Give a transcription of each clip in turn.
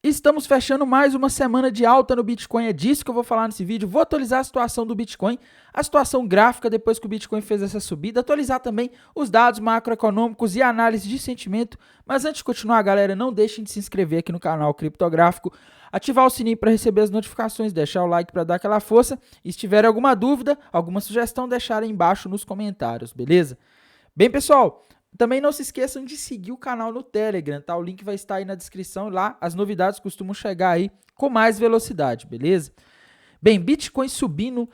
Estamos fechando mais uma semana de alta no Bitcoin, é disso que eu vou falar nesse vídeo. Vou atualizar a situação do Bitcoin, a situação gráfica depois que o Bitcoin fez essa subida, atualizar também os dados macroeconômicos e análise de sentimento. Mas antes de continuar, galera, não deixem de se inscrever aqui no canal Criptográfico, ativar o sininho para receber as notificações, deixar o like para dar aquela força. E se tiver alguma dúvida, alguma sugestão, deixar aí embaixo nos comentários, beleza? Bem, pessoal, também não se esqueçam de seguir o canal no Telegram, tá? O link vai estar aí na descrição e lá as novidades costumam chegar aí com mais velocidade, beleza? Bem, Bitcoin subindo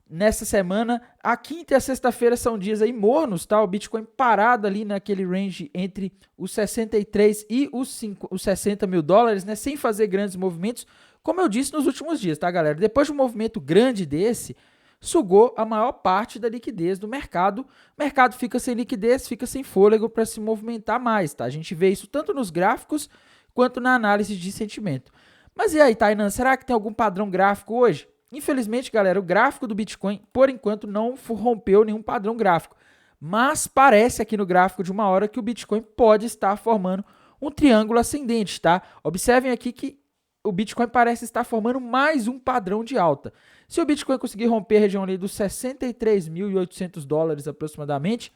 nessa semana. A quinta e a sexta-feira são dias aí mornos, tá? O Bitcoin parado ali naquele range entre os 63 e os 60 mil dólares, né? Sem fazer grandes movimentos, como eu disse nos últimos dias, tá, galera? Depois de um movimento grande desse, sugou a maior parte da liquidez do mercado. O mercado fica sem liquidez, fica sem fôlego para se movimentar mais, tá? A gente vê isso tanto nos gráficos quanto na análise de sentimento. Mas e aí, Tainan, será que tem algum padrão gráfico hoje? Infelizmente, galera, o gráfico do Bitcoin, por enquanto, não rompeu nenhum padrão gráfico. Mas parece aqui no gráfico de uma hora que o Bitcoin pode estar formando um triângulo ascendente, tá? Observem aqui que o Bitcoin parece estar formando mais um padrão de alta. Se o Bitcoin conseguir romper a região ali dos 63.800 dólares aproximadamente,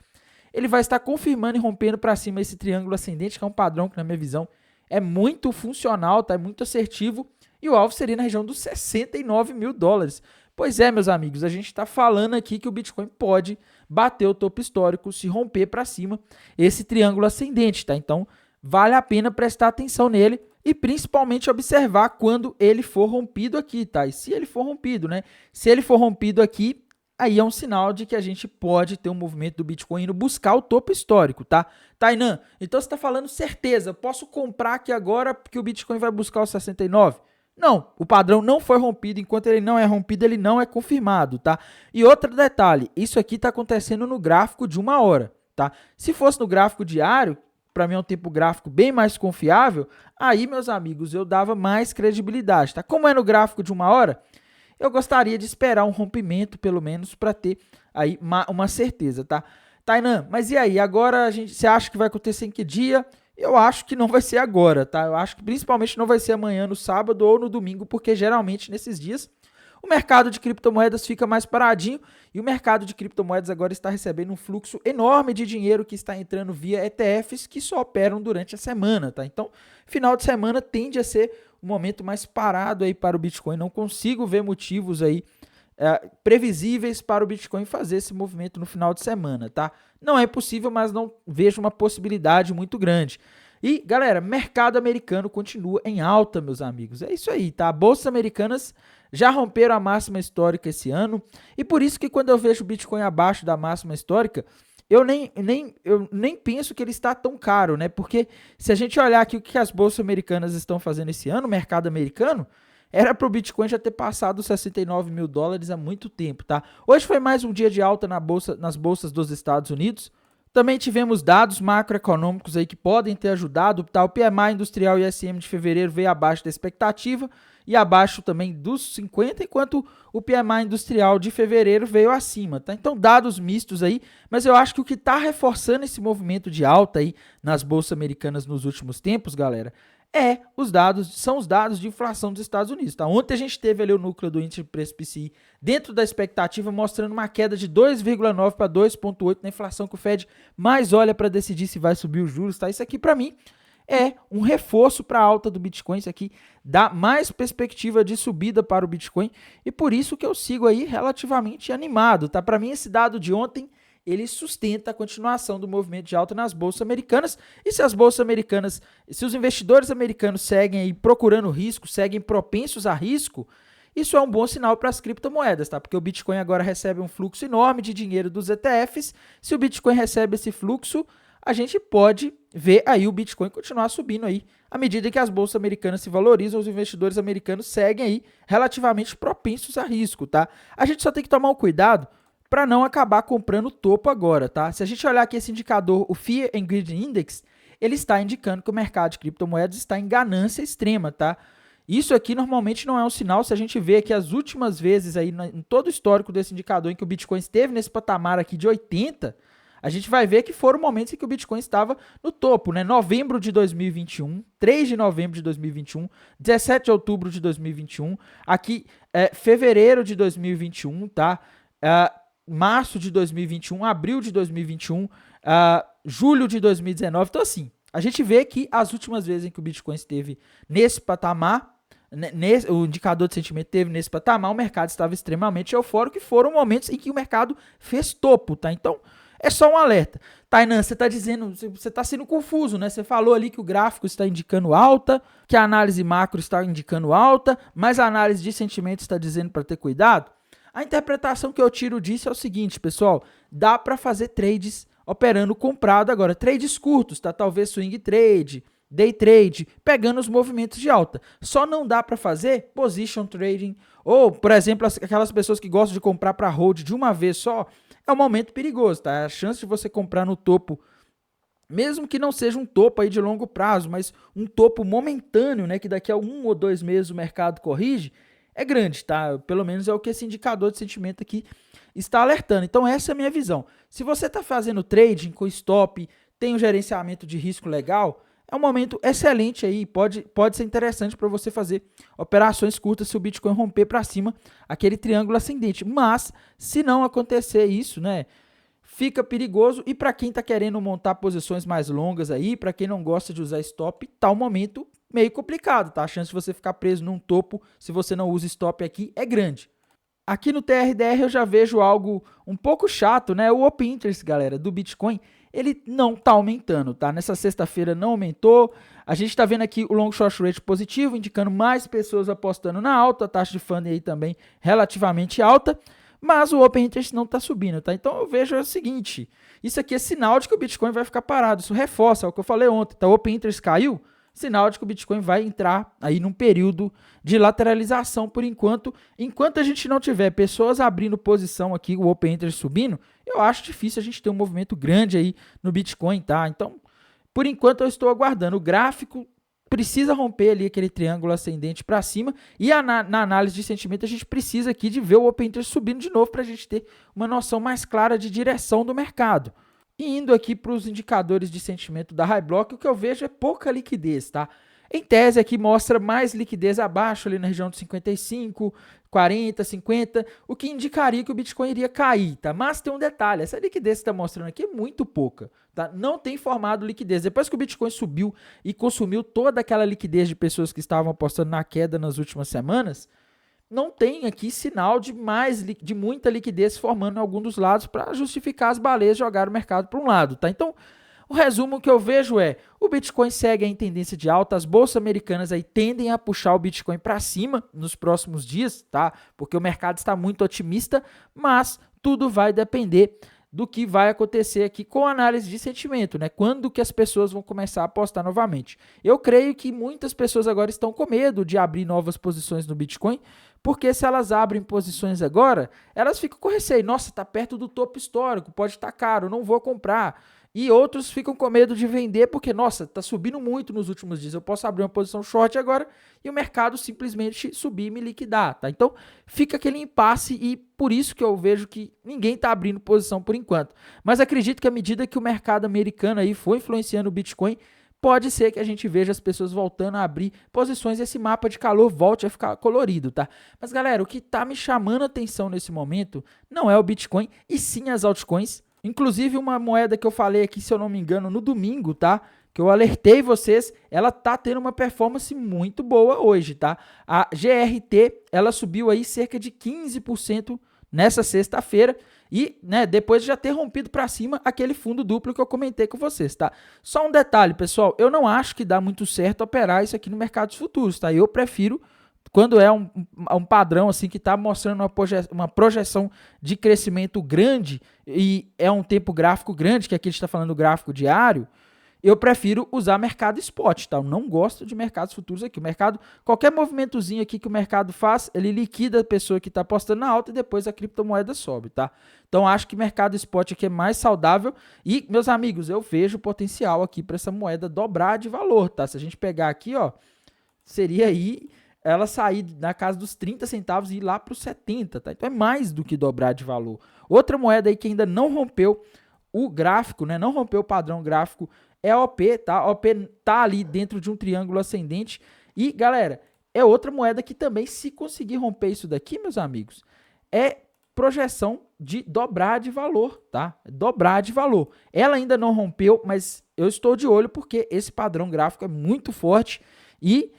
ele vai estar confirmando e rompendo para cima esse triângulo ascendente, que é um padrão que, na minha visão, é muito funcional, tá? É muito assertivo, e o alvo seria na região dos 69 mil dólares. Pois é, meus amigos, a gente está falando aqui que o Bitcoin pode bater o topo histórico, se romper para cima esse triângulo ascendente, tá? Então, vale a pena prestar atenção nele e principalmente observar quando ele for rompido aqui, tá? E se ele for rompido, né? Se ele for rompido aqui, aí é um sinal de que a gente pode ter um movimento do Bitcoin indo buscar o topo histórico, tá? Tainan, então você está falando certeza, posso comprar aqui agora porque o Bitcoin vai buscar os 69? Não, o padrão não foi rompido, enquanto ele não é rompido, ele não é confirmado, tá? E outro detalhe, isso aqui está acontecendo no gráfico de uma hora, tá? Se fosse no gráfico diário, para mim é um tempo gráfico bem mais confiável, aí, meus amigos, eu dava mais credibilidade, tá? Como é no gráfico de uma hora, eu gostaria de esperar um rompimento, pelo menos, para ter aí uma certeza, tá? Tainan, mas e aí? Agora você acha que vai acontecer em que dia? Eu acho que não vai ser agora, tá? Eu acho que principalmente não vai ser amanhã, no sábado ou no domingo, porque geralmente nesses dias o mercado de criptomoedas fica mais paradinho e o mercado de criptomoedas agora está recebendo um fluxo enorme de dinheiro que está entrando via ETFs que só operam durante a semana, tá? Então, final de semana tende a ser um momento mais parado aí para o Bitcoin. Não consigo ver motivos aí previsíveis para o Bitcoin fazer esse movimento no final de semana, tá? Não é possível, mas não vejo uma possibilidade muito grande. E, galera, mercado americano continua em alta, meus amigos. É isso aí, tá? Bolsas americanas já romperam a máxima histórica esse ano. E por isso que quando eu vejo o Bitcoin abaixo da máxima histórica, eu nem penso que ele está tão caro, né? Porque se a gente olhar aqui o que as bolsas americanas estão fazendo esse ano, o mercado americano, era para o Bitcoin já ter passado os 69 mil dólares há muito tempo, tá? Hoje foi mais um dia de alta nas bolsas dos Estados Unidos. Também tivemos dados macroeconômicos aí que podem ter ajudado, tá? O PMI industrial e ISM de fevereiro veio abaixo da expectativa e abaixo também dos 50, enquanto o PMI industrial de fevereiro veio acima, tá? Então, dados mistos aí, mas eu acho que o que está reforçando esse movimento de alta aí nas bolsas americanas nos últimos tempos, galera, são os dados de inflação dos Estados Unidos. Tá? Ontem a gente teve ali o núcleo do índice de preço PCI dentro da expectativa, mostrando uma queda de 2,9 para 2,8 na inflação que o Fed mais olha para decidir se vai subir os juros. Tá? Isso aqui, para mim, é um reforço para a alta do Bitcoin. Isso aqui dá mais perspectiva de subida para o Bitcoin e por isso que eu sigo aí relativamente animado. Tá? Para mim, esse dado de ontem ele sustenta a continuação do movimento de alta nas bolsas americanas. E se as bolsas americanas, se os investidores americanos seguem aí procurando risco, seguem propensos a risco, isso é um bom sinal para as criptomoedas, tá? Porque o Bitcoin agora recebe um fluxo enorme de dinheiro dos ETFs. Se o Bitcoin recebe esse fluxo, a gente pode ver aí o Bitcoin continuar subindo aí. À medida que as bolsas americanas se valorizam, os investidores americanos seguem aí relativamente propensos a risco, tá? A gente só tem que tomar um cuidado para não acabar comprando o topo agora, tá? Se a gente olhar aqui esse indicador, o Fear and Greed Index, ele está indicando que o mercado de criptomoedas está em ganância extrema, tá? Isso aqui normalmente não é um sinal, se a gente vê aqui as últimas vezes aí em todo o histórico desse indicador em que o Bitcoin esteve nesse patamar aqui de 80, a gente vai ver que foram momentos em que o Bitcoin estava no topo, né? Novembro de 2021, 3 de novembro de 2021, 17 de outubro de 2021, aqui fevereiro de 2021, tá? Março de 2021, abril de 2021, julho de 2019. Então, assim, a gente vê que as últimas vezes em que o Bitcoin esteve nesse patamar, o indicador de sentimento teve nesse patamar, o mercado estava extremamente eufórico e foram momentos em que o mercado fez topo, tá? Então, é só um alerta. Tainan, você está dizendo, você está sendo confuso, né? Você falou ali que o gráfico está indicando alta, que a análise macro está indicando alta, mas a análise de sentimento está dizendo para ter cuidado. A interpretação que eu tiro disso é o seguinte, pessoal, dá para fazer trades operando comprado agora, trades curtos, tá? Talvez swing trade, day trade, pegando os movimentos de alta. Só não dá para fazer position trading ou, por exemplo, aquelas pessoas que gostam de comprar para hold de uma vez só, é um momento perigoso, tá? A chance de você comprar no topo, mesmo que não seja um topo aí de longo prazo, mas um topo momentâneo, né, que daqui a 1 ou 2 meses o mercado corrige, é grande, tá? Pelo menos é o que esse indicador de sentimento aqui está alertando. Então essa é a minha visão. Se você está fazendo trading com stop, tem um gerenciamento de risco legal, é um momento excelente aí, pode ser interessante para você fazer operações curtas se o Bitcoin romper para cima aquele triângulo ascendente. Mas, se não acontecer isso, né, fica perigoso. E para quem está querendo montar posições mais longas aí, para quem não gosta de usar stop, tá um momento meio complicado, tá? A chance de você ficar preso num topo, se você não usa stop aqui, é grande. Aqui no TRDR eu já vejo algo um pouco chato, né? O Open Interest, galera, do Bitcoin, ele não está aumentando, tá? Nessa sexta-feira não aumentou. A gente está vendo aqui o long short rate positivo, indicando mais pessoas apostando na alta, a taxa de funding aí também relativamente alta, mas o Open Interest não está subindo, tá? Então eu vejo o seguinte, isso aqui é sinal de que o Bitcoin vai ficar parado, isso reforça o que eu falei ontem, tá? O Open Interest caiu, sinal de que o Bitcoin vai entrar aí num período de lateralização por enquanto. Enquanto a gente não tiver pessoas abrindo posição aqui, o Open Interest subindo, eu acho difícil a gente ter um movimento grande aí no Bitcoin, tá? Então, por enquanto eu estou aguardando. O gráfico precisa romper ali aquele triângulo ascendente para cima e na análise de sentimento a gente precisa aqui de ver o Open Interest subindo de novo para a gente ter uma noção mais clara de direção do mercado. E indo aqui para os indicadores de sentimento da High Block, o que eu vejo é pouca liquidez, tá? Em tese aqui mostra mais liquidez abaixo, ali na região de 55, 40, 50, o que indicaria que o Bitcoin iria cair, tá? Mas tem um detalhe, essa liquidez que está mostrando aqui é muito pouca, tá? Não tem formado liquidez. Depois que o Bitcoin subiu e consumiu toda aquela liquidez de pessoas que estavam apostando na queda nas últimas semanas, não tem aqui sinal de muita liquidez formando em algum dos lados para justificar as baleias jogar o mercado para um lado, tá? Então, o resumo que eu vejo é, o Bitcoin segue em tendência de alta, as bolsas americanas aí tendem a puxar o Bitcoin para cima nos próximos dias, tá? Porque o mercado está muito otimista, mas tudo vai depender do que vai acontecer aqui com a análise de sentimento, né? Quando que as pessoas vão começar a apostar novamente. Eu creio que muitas pessoas agora estão com medo de abrir novas posições no Bitcoin, porque se elas abrem posições agora, elas ficam com receio. Nossa, está perto do topo histórico, pode estar caro, não vou comprar. E outros ficam com medo de vender porque, nossa, está subindo muito nos últimos dias. Eu posso abrir uma posição short agora e o mercado simplesmente subir e me liquidar, tá? Então, fica aquele impasse e por isso que eu vejo que ninguém está abrindo posição por enquanto. Mas acredito que à medida que o mercado americano aí for influenciando o Bitcoin, pode ser que a gente veja as pessoas voltando a abrir posições e esse mapa de calor volte a ficar colorido, tá? Mas, galera, o que está me chamando a atenção nesse momento não é o Bitcoin e sim as altcoins. Inclusive, uma moeda que eu falei aqui, se eu não me engano, no domingo, tá? Que eu alertei vocês, ela tá tendo uma performance muito boa hoje, tá? A GRT, ela subiu aí cerca de 15% nessa sexta-feira e, né, depois de já ter rompido para cima aquele fundo duplo que eu comentei com vocês, tá? Só um detalhe, pessoal, eu não acho que dá muito certo operar isso aqui no mercado de futuros, tá? Eu prefiro quando é um padrão assim que está mostrando uma projeção de crescimento grande e é um tempo gráfico grande, que aqui a gente está falando do gráfico diário, eu prefiro usar mercado spot, tá? Eu não gosto de mercados futuros aqui. O mercado, qualquer movimentozinho aqui que o mercado faz, ele liquida a pessoa que está apostando na alta e depois a criptomoeda sobe, tá? Então, acho que mercado spot aqui é mais saudável e, meus amigos, eu vejo potencial aqui para essa moeda dobrar de valor, tá? Se a gente pegar aqui, ó, seria aí ela sair na casa dos 30 centavos e ir lá para os 70, tá? Então é mais do que dobrar de valor. Outra moeda aí que ainda não rompeu o gráfico, né, não rompeu o padrão gráfico, é OP, tá? A OP tá ali dentro de um triângulo ascendente. E, galera, é outra moeda que também, se conseguir romper isso daqui, meus amigos, é projeção de dobrar de valor, tá? Dobrar de valor. Ela ainda não rompeu, mas eu estou de olho porque esse padrão gráfico é muito forte e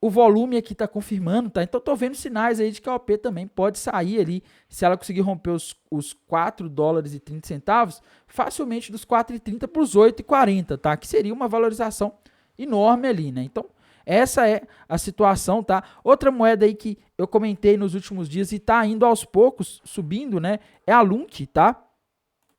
o volume aqui está confirmando, tá? Então, estou vendo sinais aí de que a OP também pode sair ali, se ela conseguir romper os 4 dólares e 30 centavos, facilmente dos 4,30 para os 8,40, tá? Que seria uma valorização enorme ali, né? Então, essa é a situação, tá? Outra moeda aí que eu comentei nos últimos dias e está indo aos poucos, subindo, né? É a LUNC, tá?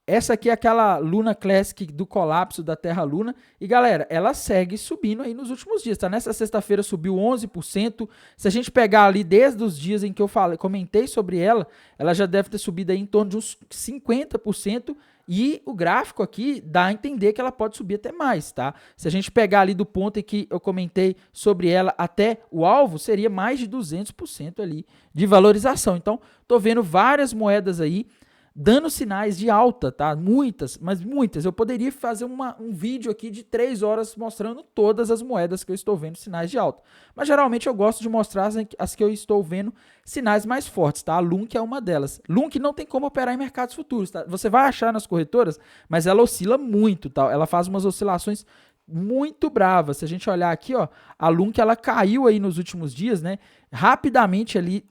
Essa aqui é aquela Luna Classic do colapso da Terra Luna. E, galera, ela segue subindo aí nos últimos dias, tá? Nessa sexta-feira subiu 11%. Se a gente pegar ali desde os dias em que eu comentei sobre ela, ela já deve ter subido aí em torno de uns 50%. E o gráfico aqui dá a entender que ela pode subir até mais, tá? Se a gente pegar ali do ponto em que eu comentei sobre ela até o alvo, seria mais de 200% ali de valorização. Então, tô vendo várias moedas aí dando sinais de alta, tá? Muitas, mas muitas. Eu poderia fazer um vídeo aqui de 3 horas mostrando todas as moedas que eu estou vendo sinais de alta. Mas geralmente eu gosto de mostrar as que eu estou vendo sinais mais fortes, tá? A LUNC é uma delas. LUNC não tem como operar em mercados futuros, tá? Você vai achar nas corretoras, mas ela oscila muito, tá? Ela faz umas oscilações muito brava. Se a gente olhar aqui, ó, a LUNC ela caiu aí nos últimos dias, né? Rapidamente ali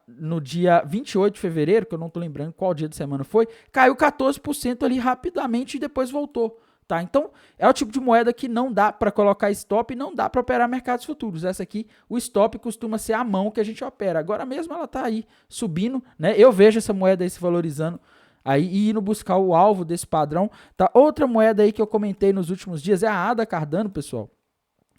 no dia 28 de fevereiro, que eu não tô lembrando qual dia de semana foi, caiu 14% ali rapidamente e depois voltou, tá? Então, é o tipo de moeda que não dá para colocar stop e não dá para operar mercados futuros. Essa aqui, o stop costuma ser a mão que a gente opera. Agora mesmo ela tá aí subindo, né? Eu vejo essa moeda aí se valorizando aí e indo buscar o alvo desse padrão, tá? Outra moeda aí que eu comentei nos últimos dias é a ADA Cardano, pessoal.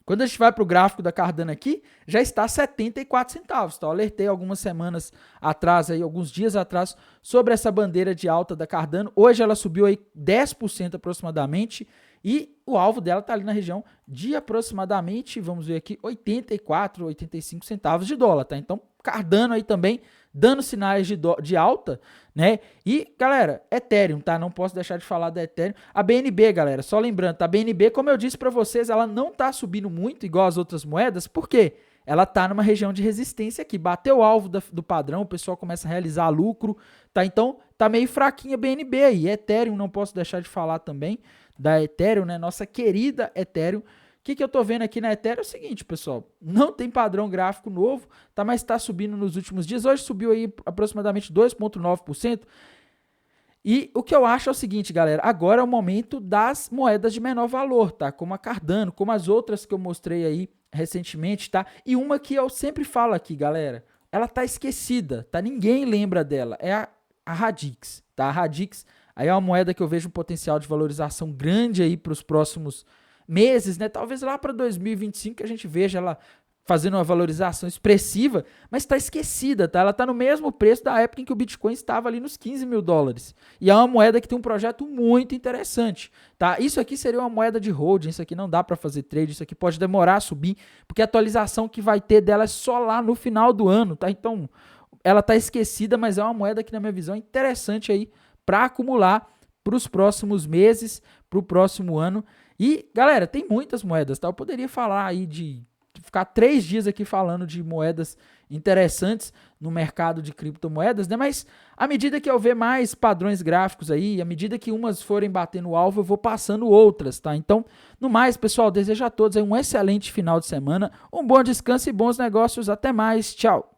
Quando a gente vai para o gráfico da Cardano aqui, já está 74 centavos, tá? Eu alertei algumas semanas atrás, aí, alguns dias atrás, sobre essa bandeira de alta da Cardano. Hoje ela subiu aí 10% aproximadamente e o alvo dela está ali na região de aproximadamente, vamos ver aqui, 84, 85 centavos de dólar, tá? Então, Cardano aí também dando sinais de alta, né? E, galera, Ethereum, tá? Não posso deixar de falar da Ethereum. A BNB, galera, só lembrando, tá? A BNB, como eu disse para vocês, ela não tá subindo muito, igual as outras moedas, por quê? Ela tá numa região de resistência aqui, bateu o alvo do padrão, o pessoal começa a realizar lucro, tá? Então, tá meio fraquinha a BNB aí. Ethereum, não posso deixar de falar também da Ethereum, né? Nossa querida Ethereum. O que eu tô vendo aqui na Ethereum é o seguinte, pessoal, não tem padrão gráfico novo, tá, mas está subindo nos últimos dias. Hoje subiu aí aproximadamente 2,9%. E o que eu acho é o seguinte, galera, agora é o momento das moedas de menor valor, tá? Como a Cardano, como as outras que eu mostrei aí recentemente, tá? E uma que eu sempre falo aqui, galera, ela tá esquecida, tá? Ninguém lembra dela, é a Radix, tá? A Radix aí é uma moeda que eu vejo um potencial de valorização grande aí para os próximos meses, né? Talvez lá para 2025 a gente veja ela fazendo uma valorização expressiva, mas está esquecida, tá? Ela está no mesmo preço da época em que o Bitcoin estava ali nos 15 mil dólares. E é uma moeda que tem um projeto muito interessante, tá? Isso aqui seria uma moeda de holding, isso aqui não dá para fazer trade, isso aqui pode demorar a subir, porque a atualização que vai ter dela é só lá no final do ano, tá? Então, ela está esquecida, mas é uma moeda que, na minha visão, é interessante aí para acumular para os próximos meses, para o próximo ano. E, galera, tem muitas moedas, tá? Eu poderia falar aí de ficar 3 dias aqui falando de moedas interessantes no mercado de criptomoedas, né? Mas à medida que eu ver mais padrões gráficos aí, à medida que umas forem batendo o alvo, eu vou passando outras, tá? Então, no mais, pessoal, desejo a todos aí um excelente final de semana, um bom descanso e bons negócios. Até mais, tchau!